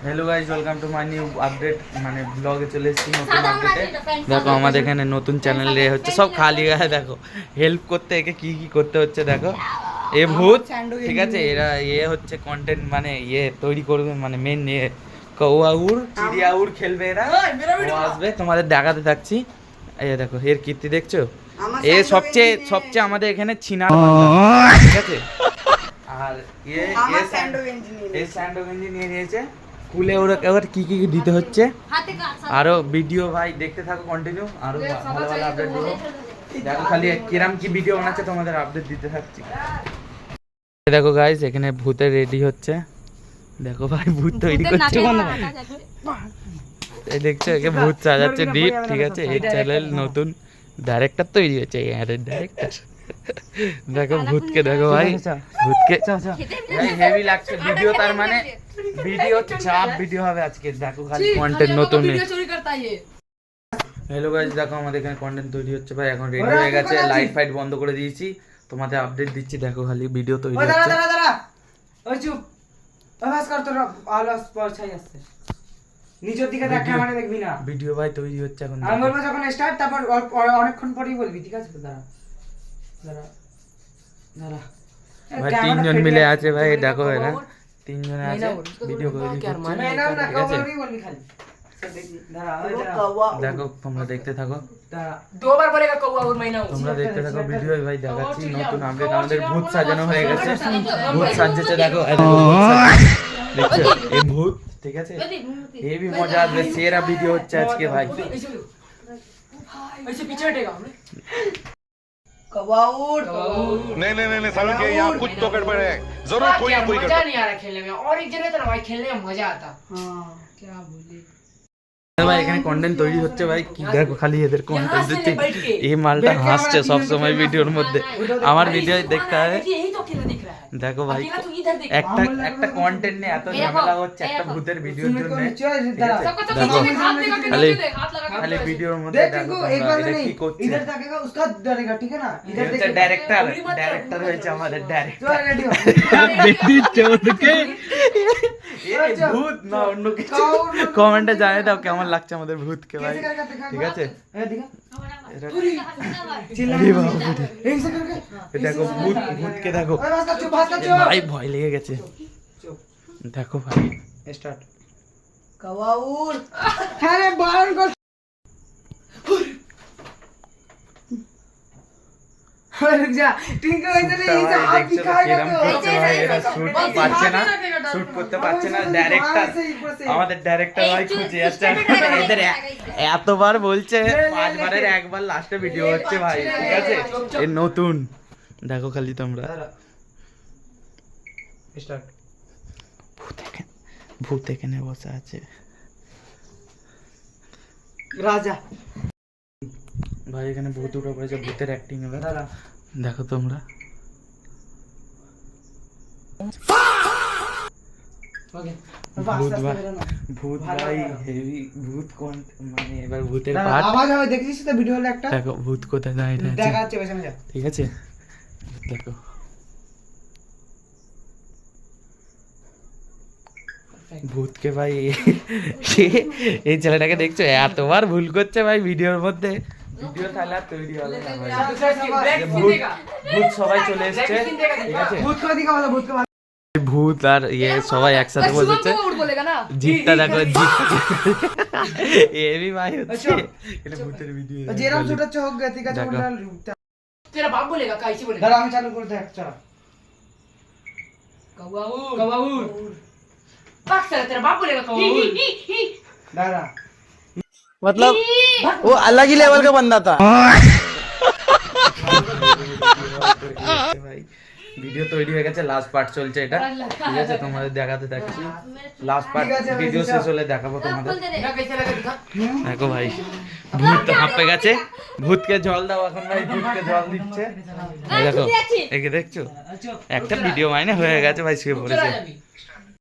Hello guys, welcome to my new update. মানে ব্লগে চলে এসেছি নতুন আপডেটে। দেখো আমাদের এখানে নতুন চ্যানেলে হচ্ছে সব খালি গায়ে। দেখো হেল্প করতে একে কি কি করতে হচ্ছে দেখো। এ ভূত, ঠিক আছে, এরা হচ্ছে কন্টেন্ট মানে তৈরি করবে, মানে মেন কৌয়াউর চিড়িয়াউর খেলবে এরা। ও আসবে, তোমাদের দেখাতে থাকছি। এই দেখো এর কীর্তি দেখছো। সবচেয়ে আমাদের এখানে ছিনার বান্দা, ঠিক আছে। আর স্যান্ডো গেঞ্জি নিয়ে নিয়েছে। খুলে ওরা এবার কি কি দিতে হচ্ছে আরো ভিডিও ভাই দেখতে থাকো কন্টিনিউ, আরো ভালো ভালো আপডেট দেবো। দেখো খালি কিরাম কি ভিডিও বানাচ্ছে তোমাদের আপডেট দিতে থাকছি। দেখো গাইস এখানে ভূতের রেডি হচ্ছে। দেখো ভাই ভূত তৈরি করছে, এই দেখছো একে ভূত সাজাচ্ছে ডিপ, ঠিক আছে। এই চ্যানেল নতুন ডাইরেক্টর তৈরি হচ্ছে, এই ডাইরেক্টর। দেখো ভূতকে, দেখো ভাই ভূতকে হেভি লাগছে ভিডিও, তার মানে ভিডিও চাপ ভিডিও হবে আজকে। দেখো খালি কন্টেন্ট নতুন। হ্যালো গাইস, দেখো আমাদের এখানে কন্টেন্ট তৈরি হচ্ছে ভাই, এখন রেডি হয়ে গেছে। লাইট ফাইট বন্ধ করে দিয়েছি, তোমাদের আপডেট দিচ্ছি। দেখো খালি ভিডিও তৈরি হচ্ছে। ওই চুপ, আওয়াজ কর, তোর আওয়াজ পৌঁছাই আসছে। নিচের দিকে দেখ, ক্যামেরা দেখবি না। ভিডিও ভাই তৈরি হচ্ছে এখন। আমি বলবো যখন স্টার্ট, তারপর অনেকক্ষণ পরেই বলবি, ঠিক আছে? দাঁড়া দাঁড়া দাঁড়া ভাই তিনজন মিলে আছে ভাই, দেখো এরা তিনজনে আছে ভিডিও করে দিচ্ছে, ঠিক আছে। দেখো তোমরা দেখতে থাকো, তোমরা দেখতে থাকো ভিডিও ভাই দেখাচ্ছি নতুন আপডেট। আমাদের ভূত সাজানো হয়ে গেছে, ভূত সাজছে দেখো, দেখছো এই ভূত, ঠিক আছে। হেভি মজা আসবে, সেরা ভিডিও হচ্ছে আজকে ভাই। नहीं नहीं नहीं समझ गए, यहाँ कुछ तो गड़बड़ है, जरूर कोई ना कोई मजा नहीं आ रहा खेलने में, और एक जगह तो ना भाई खेलने में मजा आता। हाँ क्या बोले ভাই এখানে কন্টেন্ট তৈরি হচ্ছে ভাই, কি দেখো খালি এদের কন্টেন্ট দিচ্ছে। এই মালটা হাসছে সব সময় ভিডিওর মধ্যে, আমার ভিডিও দেখতে হবে। দেখো ভাই একটা একটা কন্টেন্ট নিয়ে এত ঝামেলা হচ্ছে একটা ভূতের ভিডিওর জন্য। দেখো খালি খালি ভিডিওর মধ্যে দেখো এটা কি করছে। इधर ताकेगा उसका डरेगा, ठीक है ना? इधर হচ্ছে ডাইরেক্টর হয়েছে আমাদের ডাইরেক্টর। देखती चोदके এই ভূত না অন্য কিছু, কমেন্টে জানিয়ে দাও কেমন লাগছে আমাদের ভূতকে ভাই, ঠিক আছে। দেখো ভূতকে দেখো ভাই, ভয় লেগে গেছে। দেখো ভাই स्टार्ट कवाउर, अरे बाहर को रुक जा, टिंकू इधर ले, इसे हाथ दिखाएगा तो পাচ্ছে না, শুট করতে পারছে না ডাইরেক্টর। আমাদের ডাইরেক্টর ভাই খুঁজে যাচ্ছে এদের, এতবার বলছে 5 বারের একবার লাস্টে ভিডিও হচ্ছে ভাই, ঠিক আছে। এই নতুন দেখো খালি তোমরা। स्टार्ट ভূত এখানে বসে আছে राजा ভাই, এখানে ভূত উঠে পড়েছে, ভূতের অ্যাক্টিং হবে। দেখো তোমরা ভূত ভাই, ভূত ভাই হেভি ভূত কোন, মানে এবার ভূতের পার্ট आवाज आवे, देखिस तो वीडियो ले একটা। দেখো ভূত কোথায় দাঁড়িয়ে আছে দেখাচ্ছে পেছনে যা, ঠিক আছে। দেখো ভূতকে ভাই, এই ছেলেটাকে দেখছো এতবার ভুল করছে ভাই ভিডিওর মধ্যে। ভিডিও তাহলে আর তৈরি হবে না ভাই। ভূত সবাই চলে এসেছে, ঠিক আছে। भूत को दिखा वाला, भूत को ভূত আর সবাই একসাথে বসেছে। জিতটা দেখো, জিতটা হেভি ভাই হচ্ছে, এটা ভূতের ভিডিও। जेराम छोटा चौक गया, ठीक है? देखो। तेरा बाप बोलेगा, कैसे बोलेगा? दादा हम चालू कर दे, चल कवाउर कवाउर बात कर, तेरा बाप बोलेगा कवाउर। दादा मतलब वो अलग ही लेवल का बंदा था। ভাই ভিডিও তৈরি হয়ে গেছে, লাস্ট পার্ট চলছে এটা, ঠিক আছে। তোমাদের দেখাতে থাকছি, লাস্ট পার্ট ভিডিও শেষ হলে দেখাবো তোমাদের। দেখো ভাই ভূত হাঁপে গেছে, ভূতকে জল দাও এখন ভাই, ভূতকে জল দিচ্ছে। দেখো একে দেখছো, একটা ভিডিও মাইনে হয়ে গেছে ভাই, শুয়ে পড়েছে।